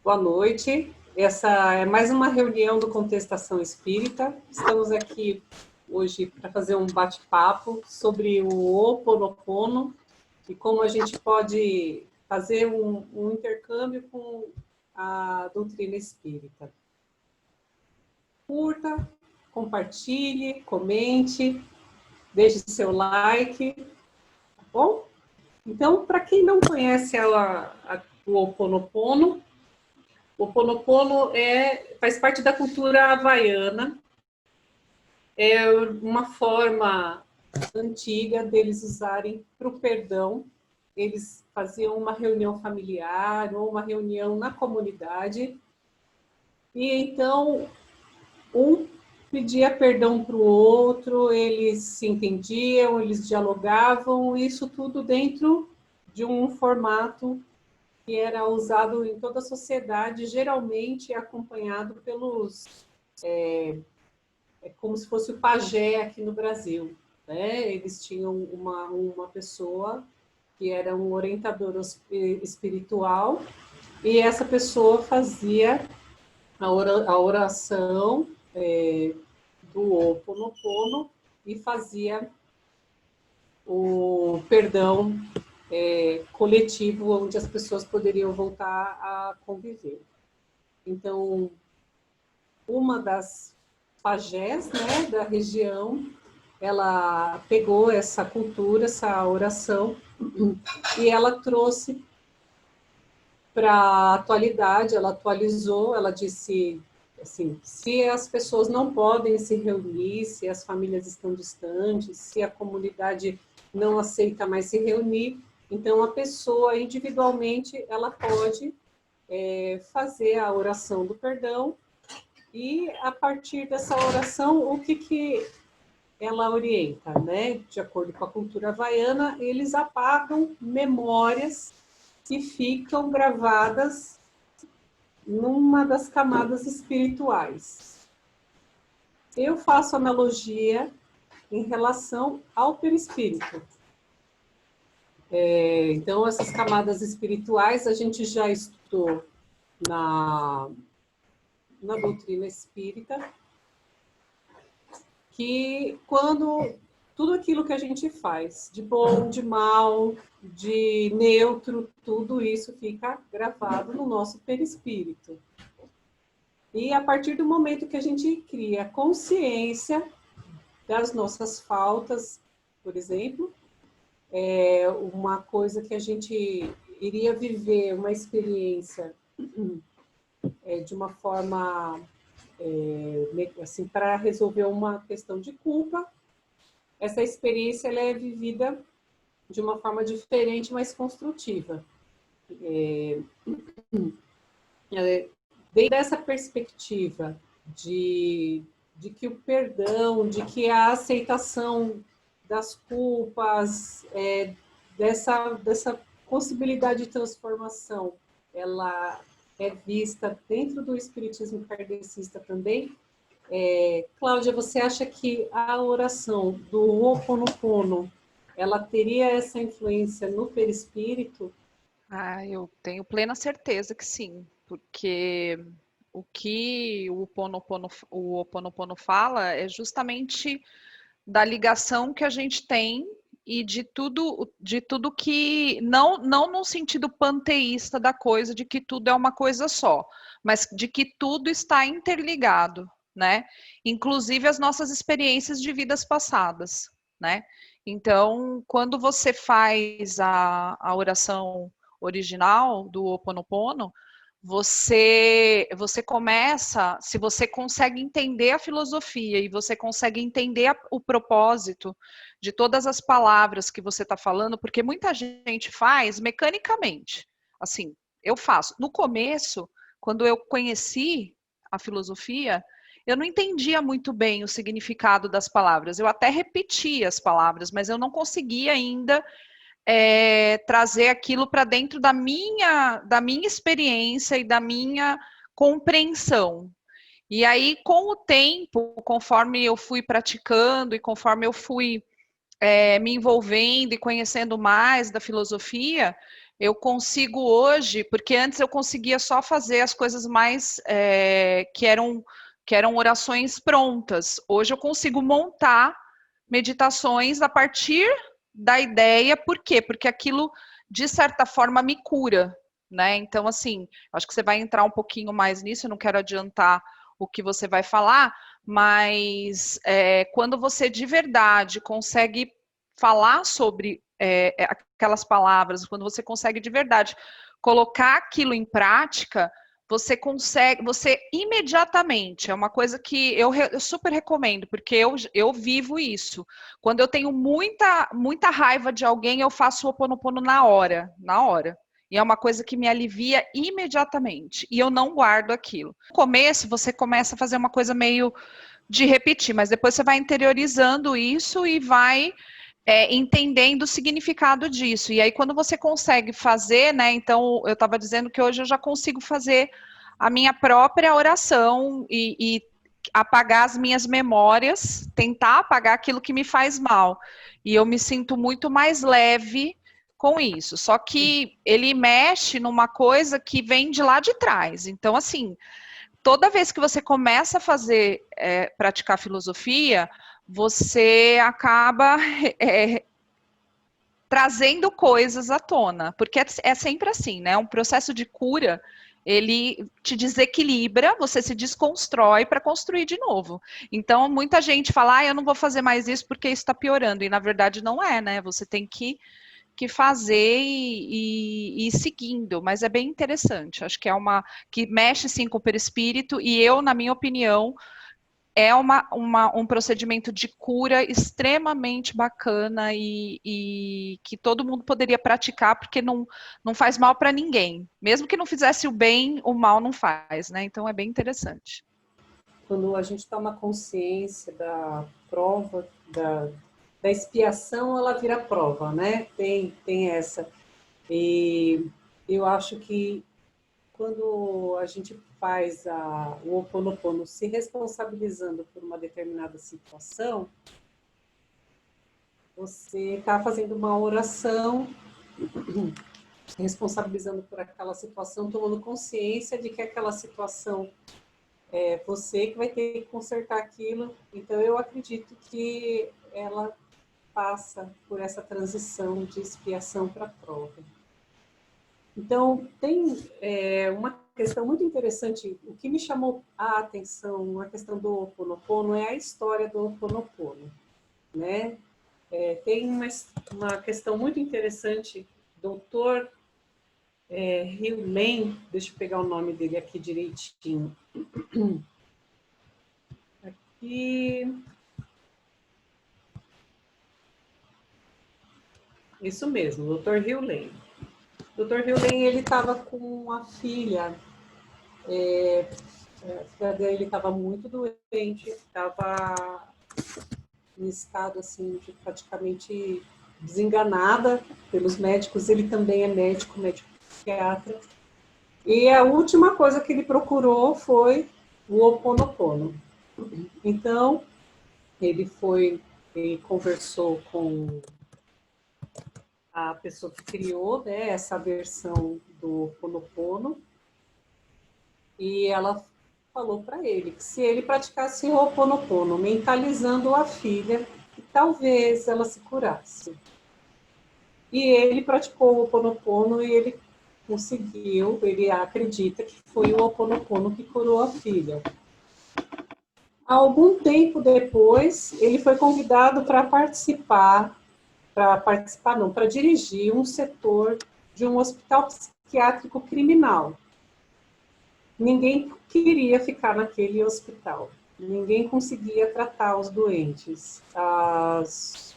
Boa noite. Essa é mais uma reunião do Contestação Espírita. Estamos aqui hoje para fazer um bate-papo sobre o Ho Oponopono e como a gente pode fazer um intercâmbio com a doutrina espírita. Curta, compartilhe, comente, deixe seu like, tá bom? Então, para quem não conhece o Ho Oponopono, o Ho Oponopono faz parte da cultura havaiana, é uma forma antiga deles usarem para o perdão. Eles faziam uma reunião familiar ou uma reunião na comunidade, e então um pedia perdão para o outro, eles se entendiam, eles dialogavam, isso tudo dentro de um formato que era usado em toda a sociedade, geralmente acompanhado pelos... como se fosse o pajé aqui no Brasil, né? Eles tinham uma pessoa que era um orientador espiritual, e essa pessoa fazia a oração do Ho Oponopono e fazia o perdão coletivo, onde as pessoas poderiam voltar a conviver. Então, uma das pajés, né, da região, ela pegou essa cultura, essa oração, e ela trouxe para a atualidade, ela atualizou, ela disse assim, se as pessoas não podem se reunir, se as famílias estão distantes, se a comunidade não aceita mais se reunir, então a pessoa individualmente ela pode fazer a oração do perdão, e a partir dessa oração, o que ela orienta, né? De acordo com a cultura havaiana, eles apagam memórias que ficam gravadas numa das camadas espirituais. Eu faço analogia em relação ao perispírito. Então, essas camadas espirituais a gente já estudou na doutrina espírita, que quando tudo aquilo que a gente faz, de bom, de mal, de neutro, tudo isso fica gravado no nosso perispírito. E a partir do momento que a gente cria consciência das nossas faltas, por exemplo, uma coisa que a gente iria viver, uma experiência de uma forma assim, para resolver uma questão de culpa, essa experiência ela é vivida de uma forma diferente, mais construtiva. Desde essa perspectiva de que o perdão, de que a aceitação das culpas, dessa possibilidade de transformação, ela é vista dentro do espiritismo kardecista também. Cláudia, você acha que a oração do Ho Oponopono ela teria essa influência no perispírito? Eu tenho plena certeza que sim, porque o que o Ho Oponopono fala é justamente da ligação que a gente tem e de tudo que, não no sentido panteísta da coisa, de que tudo é uma coisa só, mas de que tudo está interligado, né? Inclusive as nossas experiências de vidas passadas, né? Então, quando você faz a oração original do Ho Oponopono, você começa, se você consegue entender a filosofia e você consegue entender o propósito de todas as palavras que você está falando, porque muita gente faz mecanicamente. Assim, eu faço. No começo, quando eu conheci a filosofia, eu não entendia muito bem o significado das palavras. Eu até repetia as palavras, mas eu não conseguia ainda trazer aquilo para dentro da minha experiência e da minha compreensão. E aí, com o tempo, conforme eu fui praticando e conforme eu fui me envolvendo e conhecendo mais da filosofia, Eu consigo hoje, porque antes eu conseguia só fazer as coisas mais que eram orações prontas. Hoje eu consigo montar meditações a partir da ideia, por quê? Porque aquilo, de certa forma, me cura, né? Então, assim, acho que você vai entrar um pouquinho mais nisso, eu não quero adiantar o que você vai falar, mas quando você de verdade consegue falar sobre aquelas palavras, quando você consegue de verdade colocar aquilo em prática, você consegue, você imediatamente, é uma coisa que eu super recomendo, porque eu vivo isso. Quando eu tenho muita raiva de alguém, eu faço o Ho oponopono na hora, na hora. E é uma coisa que me alivia imediatamente. E eu não guardo aquilo. No começo, você começa a fazer uma coisa meio de repetir, mas depois você vai interiorizando isso e vai entendendo o significado disso. E aí, quando você consegue fazer, né? Então, eu estava dizendo que hoje eu já consigo fazer a minha própria oração e apagar as minhas memórias, tentar apagar aquilo que me faz mal. E eu me sinto muito mais leve com isso. Só que ele mexe numa coisa que vem de lá de trás. Então, assim, toda vez que você começa a fazer, praticar filosofia, você acaba trazendo coisas à tona, porque é sempre assim, né? Um processo de cura, ele te desequilibra, você se desconstrói para construir de novo. Então, muita gente fala, eu não vou fazer mais isso porque isso está piorando, e na verdade não é, né? Você tem que fazer e ir seguindo, mas é bem interessante. Acho que é uma que mexe sim com o perispírito, e eu, na minha opinião, é um procedimento de cura extremamente bacana e que todo mundo poderia praticar, porque não faz mal para ninguém. Mesmo que não fizesse o bem, o mal não faz, né? Então é bem interessante. Quando a gente toma consciência da prova, da expiação, ela vira prova, né? Tem essa. E eu acho que quando a gente faz o Ho oponopono se responsabilizando por uma determinada situação, você está fazendo uma oração se responsabilizando por aquela situação, tomando consciência de que aquela situação é você que vai ter que consertar aquilo. Então, eu acredito que ela passa por essa transição de expiação para prova. Então, tem uma questão muito interessante, o que me chamou a atenção, a questão do Ho oponopono, é a história do Ho oponopono, né? Tem uma questão muito interessante, doutor Hugh Lane, deixa eu pegar o nome dele aqui direitinho. Aqui. Isso mesmo, doutor Hugh Lane. Dr. Hugh Lane, ele estava com a filha, a filha dele estava muito doente, estava em estado assim, de praticamente desenganada pelos médicos. Ele também é médico psiquiatra. E a última coisa que ele procurou foi o Ho oponopono. Então, ele conversou com a pessoa que criou, né, essa versão do Ho oponopono, e ela falou para ele que se ele praticasse o Ho oponopono, mentalizando a filha, que talvez ela se curasse. E ele praticou o Ho oponopono e ele conseguiu, ele acredita que foi o Ho oponopono que curou a filha. Algum tempo depois, ele foi convidado para para dirigir um setor de um hospital psiquiátrico criminal. Ninguém queria ficar naquele hospital. Ninguém conseguia tratar os doentes. As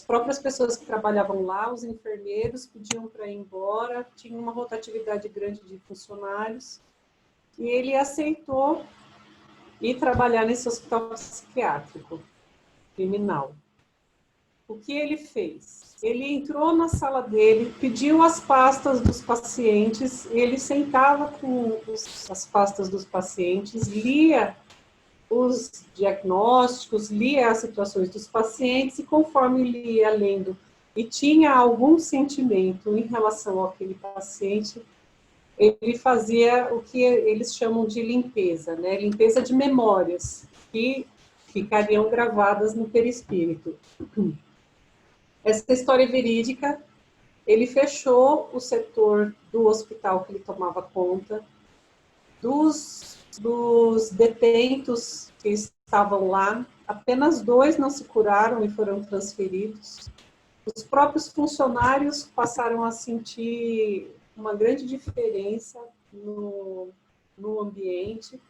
próprias pessoas que trabalhavam lá, os enfermeiros, pediam para ir embora, tinha uma rotatividade grande de funcionários, e ele aceitou ir trabalhar nesse hospital psiquiátrico criminal. O que ele fez? Ele entrou na sala dele, pediu as pastas dos pacientes, ele sentava com as pastas dos pacientes, lia os diagnósticos, lia as situações dos pacientes, e conforme lia, lendo e tinha algum sentimento em relação àquele paciente, ele fazia o que eles chamam de limpeza, né? Limpeza de memórias, que ficariam gravadas no perispírito. Essa história é verídica. Ele fechou o setor do hospital que ele tomava conta, dos detentos que estavam lá, apenas 2 não se curaram e foram transferidos. Os próprios funcionários passaram a sentir uma grande diferença no ambiente.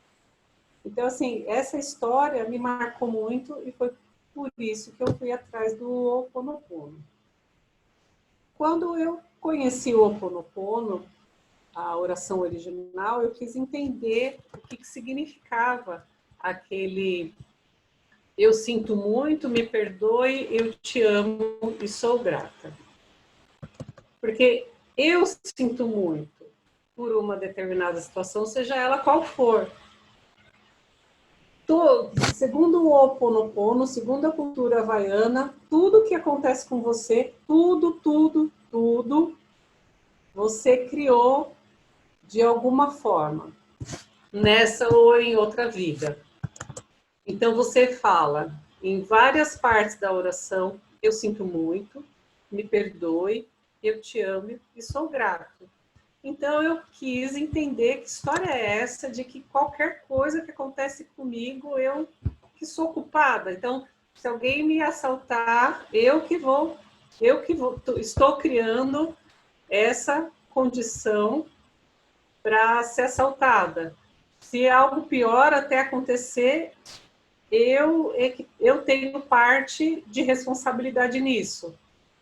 Então, assim, essa história me marcou muito e foi por isso que eu fui atrás do Ho Oponopono. Quando eu conheci o Ho Oponopono, a oração original, eu quis entender o que significava aquele eu sinto muito, me perdoe, eu te amo e sou grata. Porque eu sinto muito por uma determinada situação, seja ela qual for. Segundo o Ho Oponopono, segundo a cultura havaiana, tudo que acontece com você, tudo, você criou de alguma forma, nessa ou em outra vida. Então você fala em várias partes da oração, eu sinto muito, me perdoe, eu te amo e sou grato. Então eu quis entender que história é essa de que qualquer coisa que acontece comigo, eu que sou culpada. Então, se alguém me assaltar, estou criando essa condição para ser assaltada. Se algo pior até acontecer, eu tenho parte de responsabilidade nisso.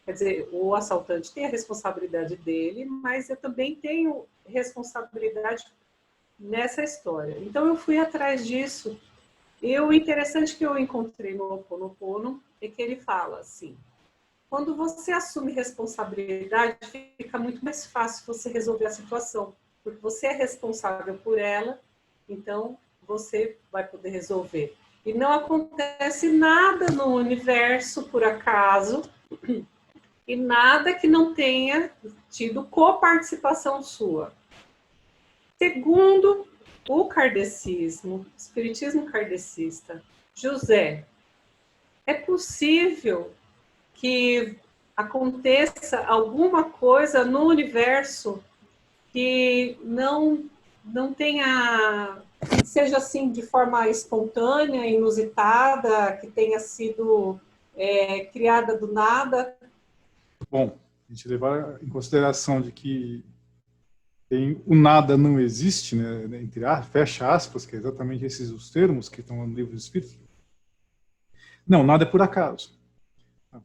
Quer dizer, o assaltante tem a responsabilidade dele, mas eu também tenho responsabilidade nessa história. Então, eu fui atrás disso. E o interessante que eu encontrei no Ho Oponopono é que ele fala assim, quando você assume responsabilidade, fica muito mais fácil você resolver a situação, porque você é responsável por ela, então você vai poder resolver. E não acontece nada no universo, por acaso, e nada que não tenha tido coparticipação sua. Segundo o kardecismo, espiritismo kardecista, José, é possível que aconteça alguma coisa no universo que não tenha, seja assim de forma espontânea, inusitada, que tenha sido criada do nada. Bom, a gente levar em consideração de que o nada não existe, né, entre fecha aspas, que é exatamente esses os termos que estão no livro dos Espíritos. Não, nada é por acaso.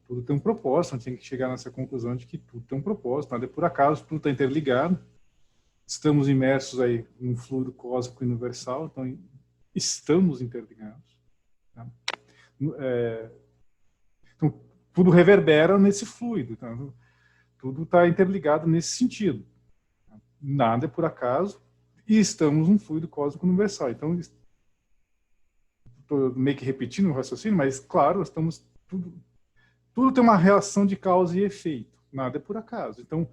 Tudo tem um propósito, a gente tem que chegar nessa conclusão de que tudo tem um propósito, nada é por acaso, tudo está interligado. Estamos imersos aí num fluido cósmico universal, então estamos interligados. Tá? Então, tudo reverbera nesse fluido, tá? Tudo está interligado nesse sentido. Nada é por acaso e estamos num fluido cósmico universal. Então, estou meio que repetindo o raciocínio, mas claro, estamos tudo tem uma relação de causa e efeito. Nada é por acaso. Então,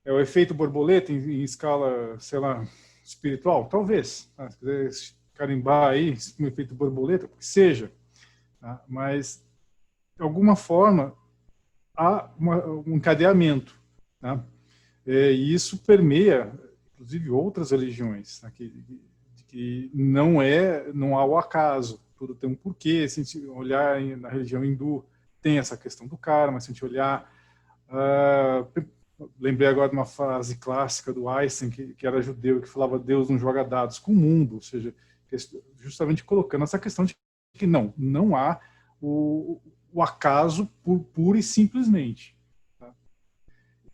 é o efeito borboleta em escala, sei lá, espiritual? Talvez. Tá? Se quiser carimbar aí um efeito borboleta, que seja. Tá? Mas, de alguma forma, há um encadeamento. Tá? E isso permeia, inclusive, outras religiões, tá? que não há o acaso. Tudo tem um porquê. Se a gente olhar na religião hindu, tem essa questão do karma. Se a gente olhar... lembrei agora de uma frase clássica do Einstein, que era judeu, que falava Deus não joga dados com o mundo, ou seja, justamente colocando essa questão de que não há o acaso puro e simplesmente. Tá?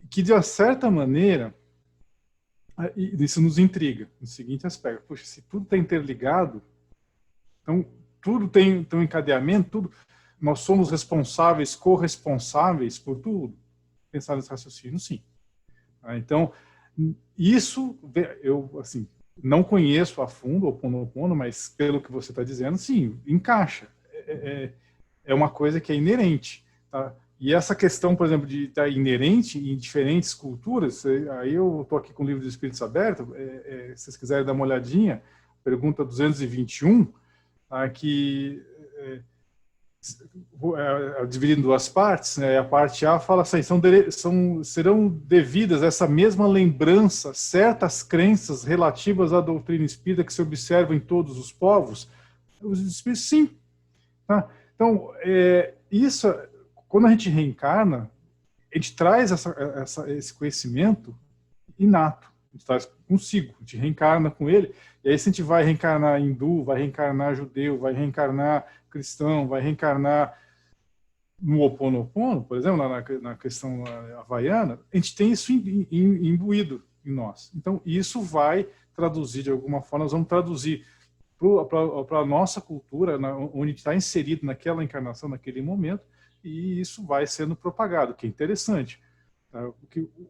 Que, de uma certa maneira, isso nos intriga, no seguinte aspecto: poxa, se tudo está interligado, então tudo tem um encadeamento, nós somos responsáveis, corresponsáveis por tudo. Pensar nesse raciocínio, sim. Então, isso, eu, assim, não conheço a fundo o Ho Oponopono, mas pelo que você está dizendo, sim, encaixa. É uma coisa que é inerente. Tá? E essa questão, por exemplo, de estar inerente em diferentes culturas, aí eu estou aqui com o livro dos Espíritos aberto, se vocês quiserem dar uma olhadinha, pergunta 221, que dividido em duas partes, né? A parte A fala assim, serão devidas a essa mesma lembrança certas crenças relativas à doutrina espírita que se observa em todos os povos? Os espíritos, sim. Tá? Então, isso, quando a gente reencarna, a gente traz esse conhecimento inato, a gente traz consigo, a gente reencarna com ele, e aí se a gente vai reencarnar hindu, vai reencarnar judeu, vai reencarnar cristão, vai reencarnar no Ho Oponopono, por exemplo, na questão havaiana, a gente tem isso imbuído em nós. Então, isso vai traduzir, de alguma forma, nós vamos traduzir para a nossa cultura, onde está inserido naquela encarnação, naquele momento, e isso vai sendo propagado, que é interessante. Tá?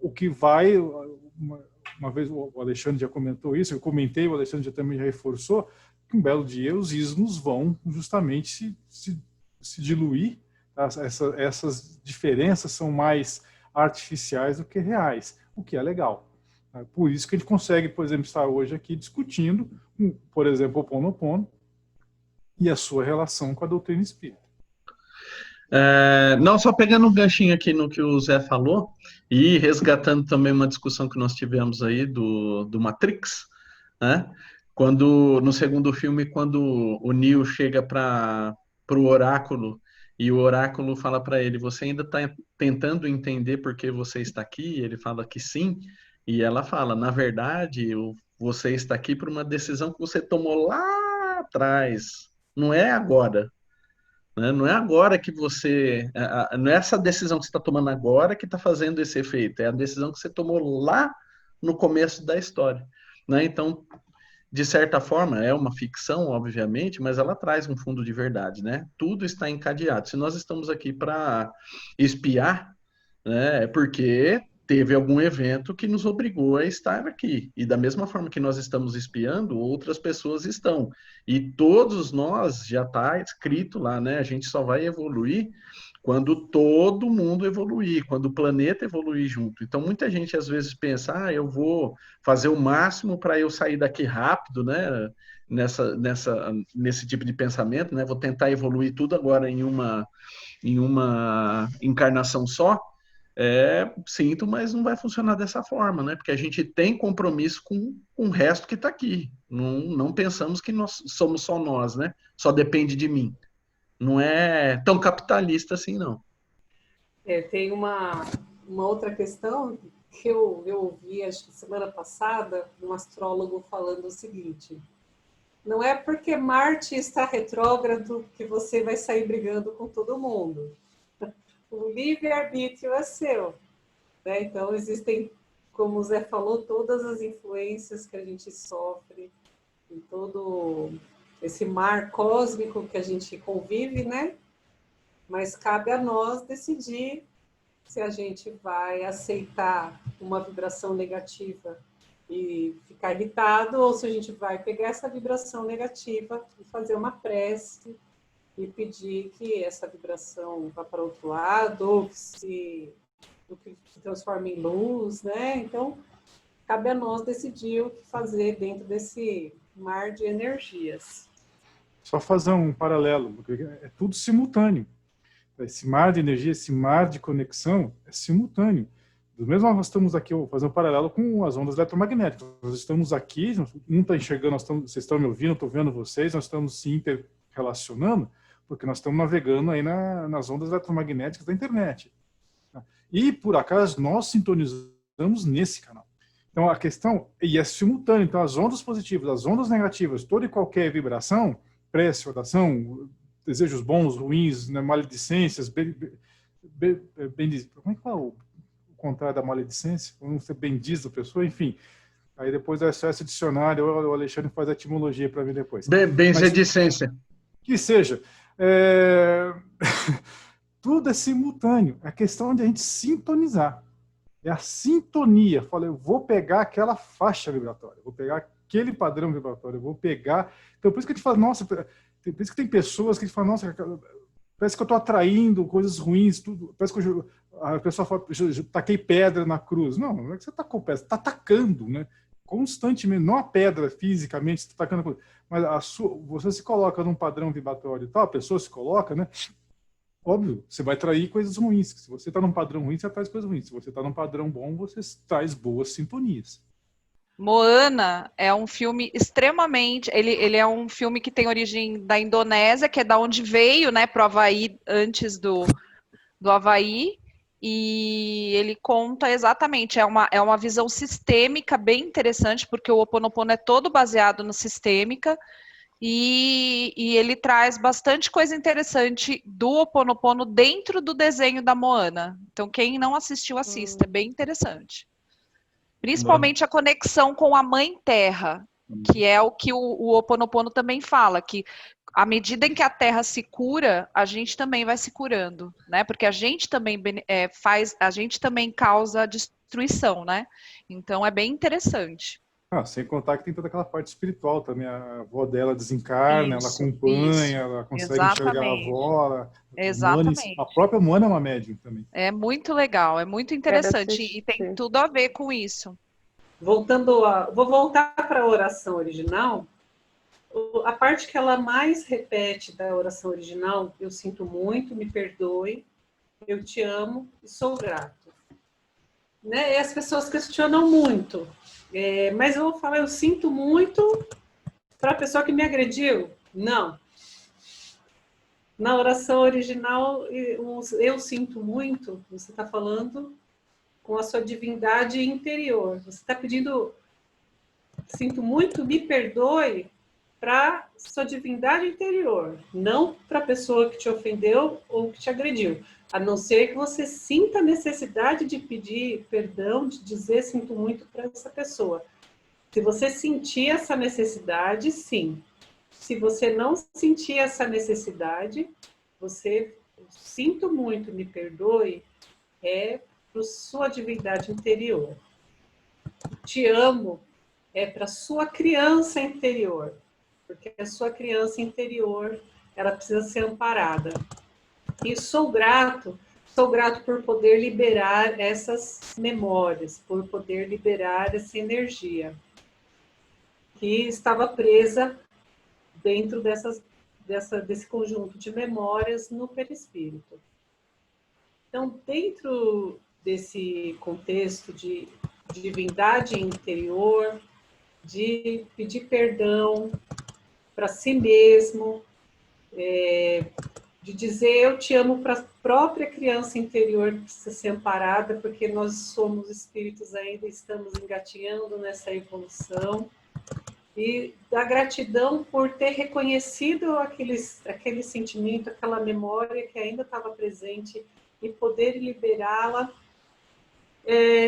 O que vai... Uma vez o Alexandre já comentou isso, eu comentei, o Alexandre já também já reforçou, que um belo dia os ismos vão justamente se diluir. Tá? Essas diferenças são mais artificiais do que reais, o que é legal. Tá? Por isso que a gente consegue, por exemplo, estar hoje aqui discutindo, por exemplo, o Ho Oponopono e a sua relação com a doutrina espírita. Não, só pegando um ganchinho aqui no que o Zé falou e resgatando também uma discussão que nós tivemos aí do Matrix, né? No segundo filme, quando o Neo chega para o Oráculo e o Oráculo fala para ele, você ainda está tentando entender por que você está aqui? Ele fala que sim, e ela fala, na verdade, você está aqui por uma decisão que você tomou lá atrás, não é agora. Não é agora que você... Não é essa decisão que você está tomando agora que está fazendo esse efeito, é a decisão que você tomou lá no começo da história. Né? Então, de certa forma, é uma ficção, obviamente, mas ela traz um fundo de verdade. Né? Tudo está encadeado. Se nós estamos aqui para espiar, né, é porque teve algum evento que nos obrigou a estar aqui. E da mesma forma que nós estamos espiando, outras pessoas estão. E todos nós, já está escrito lá, né? A gente só vai evoluir quando todo mundo evoluir, quando o planeta evoluir junto. Então, muita gente às vezes pensa, eu vou fazer o máximo para eu sair daqui rápido, né? Nesse tipo de pensamento, né? Vou tentar evoluir tudo agora em uma encarnação só. Sinto, mas não vai funcionar dessa forma, né? Porque a gente tem compromisso com o resto que está aqui. Não pensamos que nós somos só nós, né? Só depende de mim. Não é tão capitalista assim, não. Tem uma outra questão que eu ouvi, acho que semana passada, um astrólogo falando o seguinte: não é porque Marte está retrógrado que você vai sair brigando com todo mundo. O livre-arbítrio é seu. Né? Então, existem, como o Zé falou, todas as influências que a gente sofre, em todo esse mar cósmico que a gente convive, né? Mas cabe a nós decidir se a gente vai aceitar uma vibração negativa e ficar irritado, ou se a gente vai pegar essa vibração negativa e fazer uma prece e pedir que essa vibração vá para outro lado, ou que se transforme em luz, né? Então, cabe a nós decidir o que fazer dentro desse mar de energias. Só fazer um paralelo, porque é tudo simultâneo. Esse mar de energia, esse mar de conexão é simultâneo. Do mesmo modo, nós estamos aqui, eu vou fazer um paralelo com as ondas eletromagnéticas. Nós estamos aqui, um está enxergando, vocês estão me ouvindo, eu estou vendo vocês, nós estamos se interrelacionando, porque nós estamos navegando aí nas ondas eletromagnéticas da internet. E, por acaso, nós sintonizamos nesse canal. Então, a questão, e é simultâneo, então as ondas positivas, as ondas negativas, toda e qualquer vibração, prece, oração, desejos bons, ruins, né, maledicências, como é que fala o contrário da maledicência? Vamos ser bendiz da pessoa, enfim. Aí depois é só esse dicionário, o Alexandre faz a etimologia para mim depois. Benzedicência. Que seja. Tudo é simultâneo. A questão é de a gente sintonizar. É a sintonia. Fala, eu vou pegar aquela faixa vibratória, vou pegar aquele padrão vibratório, eu vou pegar... Então, por isso que a gente fala, nossa, por isso que tem pessoas que falam, nossa, parece que eu estou atraindo coisas ruins, tudo. Parece que a pessoa fala, eu taquei pedra na cruz. Não é que você tacou pedra, você está atacando, né? Constantemente, não a pedra fisicamente, você está atacando a cruz, mas você se coloca num padrão vibratório e tal, a pessoa se coloca, né? Óbvio, você vai atrair coisas ruins. Se você está num padrão ruim, você atrai coisas ruins. Se você está num padrão bom, você traz boas sintonias. Moana é um filme extremamente... Ele é um filme que tem origem da Indonésia, que é da onde veio, né, para o Havaí, antes do Havaí. E ele conta exatamente, é uma visão sistêmica bem interessante, porque o Ho Oponopono é todo baseado no sistêmica. E ele traz bastante coisa interessante do Ho Oponopono dentro do desenho da Moana. Então, quem não assistiu, assista. É bem interessante. Principalmente a conexão com a Mãe Terra, que é o que o Ho Oponopono também fala, que à medida em que a Terra se cura, a gente também vai se curando, né? Porque a gente também a gente também causa destruição, né? Então é bem interessante. Sem contar que tem toda aquela parte espiritual também. A avó dela desencarna, ela Isso. acompanha, ela consegue enxergar a avó. Exatamente. A própria Moana é uma médium também. É muito legal, é muito interessante e tem tudo a ver com isso. Vou voltar para a oração original. A parte que ela mais repete da oração original, eu sinto muito, me perdoe, eu te amo e sou grato. Né? E as pessoas questionam muito. Mas eu vou falar, eu sinto muito para a pessoa que me agrediu? Não. Na oração original, eu sinto muito, você está falando com a sua divindade interior. Você está pedindo, sinto muito, me perdoe para sua divindade interior, não para a pessoa que te ofendeu ou que te agrediu. A não ser que você sinta a necessidade de pedir perdão, de dizer sinto muito para essa pessoa. Se você sentir essa necessidade, sim. Se você não sentir essa necessidade, você, sinto muito, me perdoe, é para sua divindade interior. Te amo é para sua criança interior, porque a sua criança interior, ela precisa ser amparada. E sou grato por poder liberar essas memórias, por poder liberar essa energia que estava presa dentro desse conjunto de memórias no perispírito. Então, dentro desse contexto de divindade interior, de pedir perdão para si mesmo, de dizer eu te amo para a própria criança interior que precisa ser amparada, porque nós somos espíritos ainda, estamos engatinhando nessa evolução. E da gratidão por ter reconhecido aquele sentimento, aquela memória que ainda estava presente e poder liberá-la.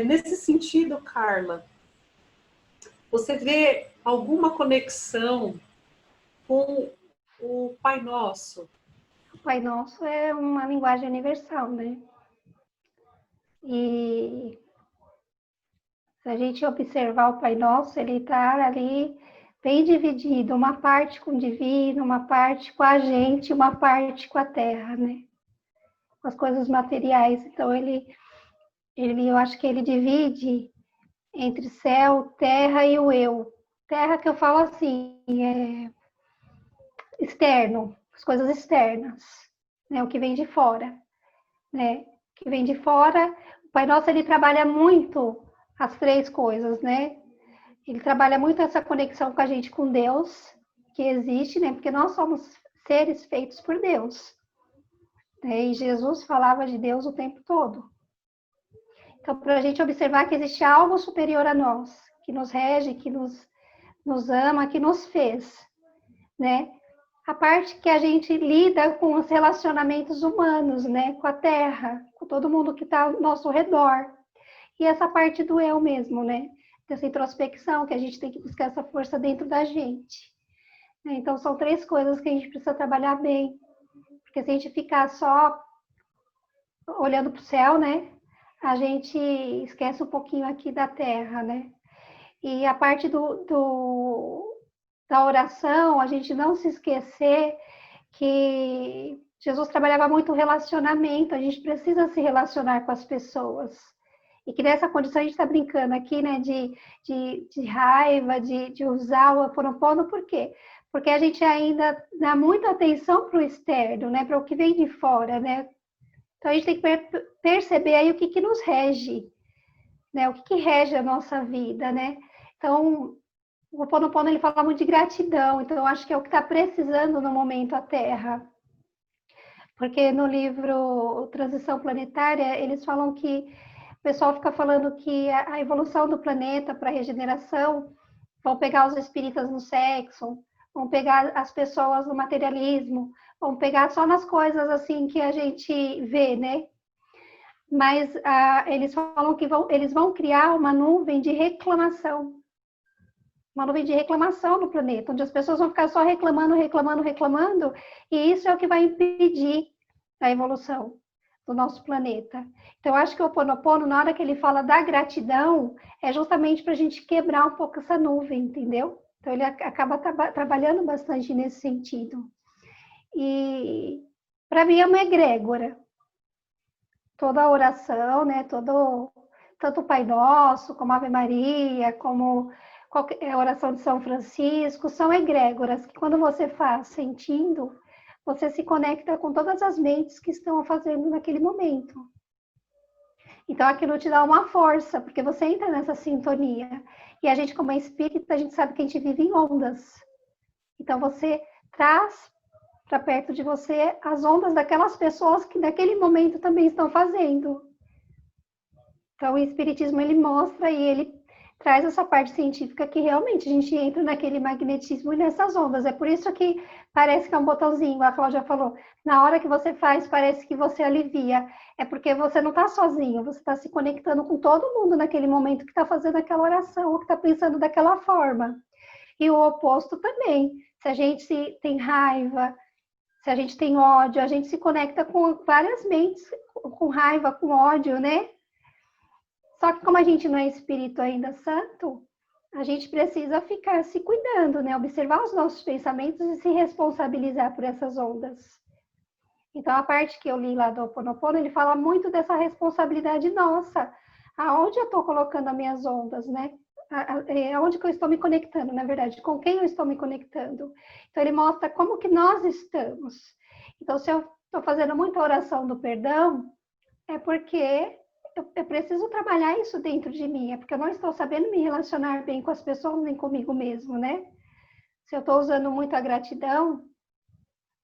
Nesse sentido, Carla, você vê alguma conexão com o Pai Nosso? O Pai Nosso é uma linguagem universal, né? E se a gente observar o Pai Nosso, ele está ali bem dividido, uma parte com o divino, uma parte com a gente, uma parte com a terra, né? Com as coisas materiais. Então, eu acho que ele divide entre céu, terra e o eu. Terra que eu falo assim, externo, as coisas externas, né? O que vem de fora, né? O que vem de fora, o Pai Nosso, ele trabalha muito as três coisas, né? Ele trabalha muito essa conexão com a gente, com Deus, que existe, né? Porque nós somos seres feitos por Deus. Né? E Jesus falava de Deus o tempo todo. Então, para a gente observar que existe algo superior a nós, que nos rege, que nos ama, que nos fez, né? A parte que a gente lida com os relacionamentos humanos, né? Com a Terra, com todo mundo que está ao nosso redor. E essa parte do eu mesmo, né? Dessa introspecção, que a gente tem que buscar essa força dentro da gente. Então, são três coisas que a gente precisa trabalhar bem. Porque se a gente ficar só olhando para o céu, né? A gente esquece um pouquinho aqui da terra, né? E a parte da oração, a gente não se esquecer que Jesus trabalhava muito o relacionamento, a gente precisa se relacionar com as pessoas. E que nessa condição a gente está brincando aqui, né, de raiva, de usar o Ho'oponopono, por quê? Porque a gente ainda dá muita atenção para o externo, né, para o que vem de fora, né? Então a gente tem que perceber aí o que nos rege, né? O que rege a nossa vida, né? Então, o Ho'oponopono, ele fala muito de gratidão, então eu acho que é o que está precisando no momento a Terra. Porque no livro Transição Planetária, eles falam que o pessoal fica falando que a evolução do planeta para a regeneração vão pegar os espíritas no sexo, vão pegar as pessoas no materialismo, vão pegar só nas coisas assim que a gente vê, né? Mas eles falam que eles vão criar uma nuvem de reclamação. Uma nuvem de reclamação no planeta, onde as pessoas vão ficar só reclamando, e isso é o que vai impedir a evolução do nosso planeta. Então, eu acho que o Ho'oponopono, na hora que ele fala da gratidão, é justamente para a gente quebrar um pouco essa nuvem, entendeu? Então, ele acaba trabalhando bastante nesse sentido. E, para mim, é uma egrégora. Toda a oração, né? Tanto o Pai Nosso, como a Ave Maria, como a oração de São Francisco, são egrégoras que, quando você faz sentindo, você se conecta com todas as mentes que estão fazendo naquele momento. Então, aquilo te dá uma força, porque você entra nessa sintonia. E a gente, como é espírita, a gente sabe que a gente vive em ondas. Então, você traz para perto de você as ondas daquelas pessoas que naquele momento também estão fazendo. Então, o espiritismo, ele mostra e ele traz essa parte científica que realmente a gente entra naquele magnetismo e nessas ondas. É por isso que parece que é um botãozinho, a Cláudia falou, na hora que você faz, parece que você alivia. É porque você não está sozinho, você está se conectando com todo mundo naquele momento que está fazendo aquela oração, ou que está pensando daquela forma. E o oposto também. Se a gente tem raiva, se a gente tem ódio, a gente se conecta com várias mentes, com raiva, com ódio, né? Só que como a gente não é espírito ainda santo, a gente precisa ficar se cuidando, né? Observar os nossos pensamentos e se responsabilizar por essas ondas. Então, a parte que eu li lá do Ho'oponopono, ele fala muito dessa responsabilidade nossa. Aonde eu estou colocando as minhas ondas, né? Aonde que eu estou me conectando, na verdade, com quem eu estou me conectando. Então, ele mostra como que nós estamos. Então, se eu estou fazendo muita oração do perdão, é porque eu preciso trabalhar isso dentro de mim, é porque eu não estou sabendo me relacionar bem com as pessoas nem comigo mesmo, né? Se eu estou usando muito a gratidão,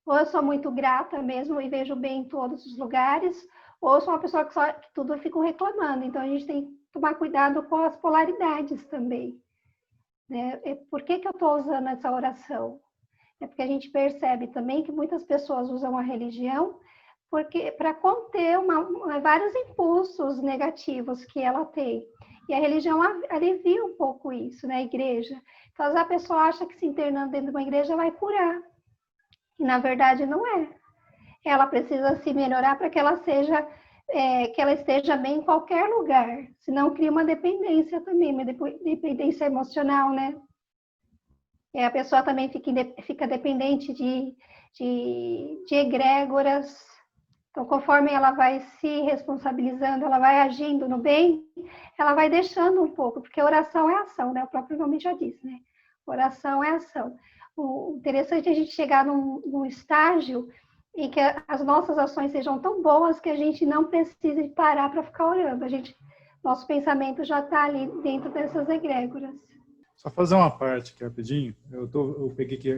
ou eu sou muito grata mesmo e vejo bem em todos os lugares, ou eu sou uma pessoa que tudo eu fico reclamando. Então, a gente tem que tomar cuidado com as polaridades também, né? Por que eu estou usando essa oração? É porque a gente percebe também que muitas pessoas usam a religião porque para conter vários impulsos negativos que ela tem. E a religião alivia um pouco isso, né, a igreja. Então, às vezes a pessoa acha que se internando dentro de uma igreja vai curar. E, na verdade, não é. Ela precisa se melhorar para que ela esteja bem em qualquer lugar. Senão cria uma dependência também, uma dependência emocional, né? E a pessoa também fica dependente de egrégoras. Então, conforme ela vai se responsabilizando, ela vai agindo no bem, ela vai deixando um pouco, porque oração é ação, né? O próprio nome já diz, né? Oração é ação. O interessante é a gente chegar num estágio em que as nossas ações sejam tão boas que a gente não precise parar para ficar orando. Nosso pensamento já está ali dentro dessas egrégoras. Só fazer uma parte aqui rapidinho. Eu peguei que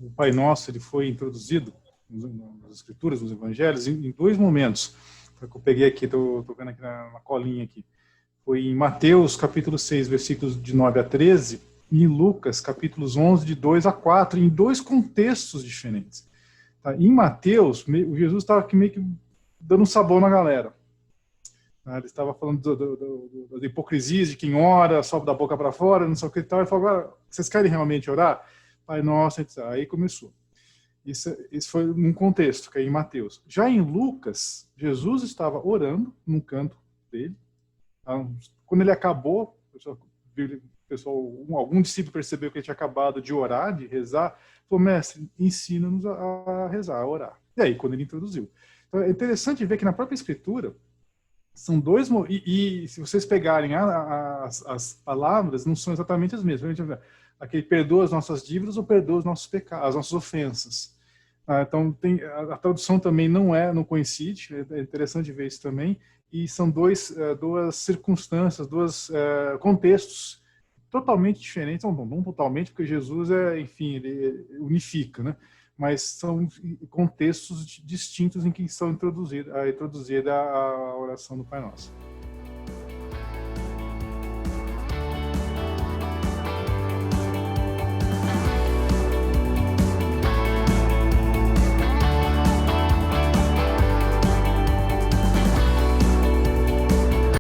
o Pai Nosso ele foi introduzido nas Escrituras, nos Evangelhos, em dois momentos. Que eu peguei aqui, estou vendo aqui na colinha aqui. Foi em Mateus, capítulo 6, versículos de 9 a 13, e em Lucas, capítulos 11, de 2 a 4, em dois contextos diferentes. Tá? Em Mateus, o Jesus estava aqui meio que dando um sabor na galera. Ele estava falando da hipocrisia de quem ora, sobe da boca para fora, não sei o que e tal. Ele falou, agora, vocês querem realmente orar? Pai nosso, aí começou. Isso foi num contexto, que é em Mateus. Já em Lucas, Jesus estava orando num canto dele. Quando ele acabou, algum discípulo percebeu que ele tinha acabado de orar, de rezar, falou, mestre, ensina-nos a rezar, a orar. E aí, quando ele introduziu. Então, é interessante ver que na própria Escritura, são dois... E se vocês pegarem as palavras, não são exatamente as mesmas. Aquele perdoa as nossas dívidas ou perdoa os nossos pecados, as nossas ofensas. Então, a tradução também não coincide, é interessante ver isso também, e são duas circunstâncias, dois contextos totalmente diferentes, não totalmente, porque Jesus, enfim, ele unifica, né? Mas são contextos distintos em que são introduzida a oração do Pai Nosso.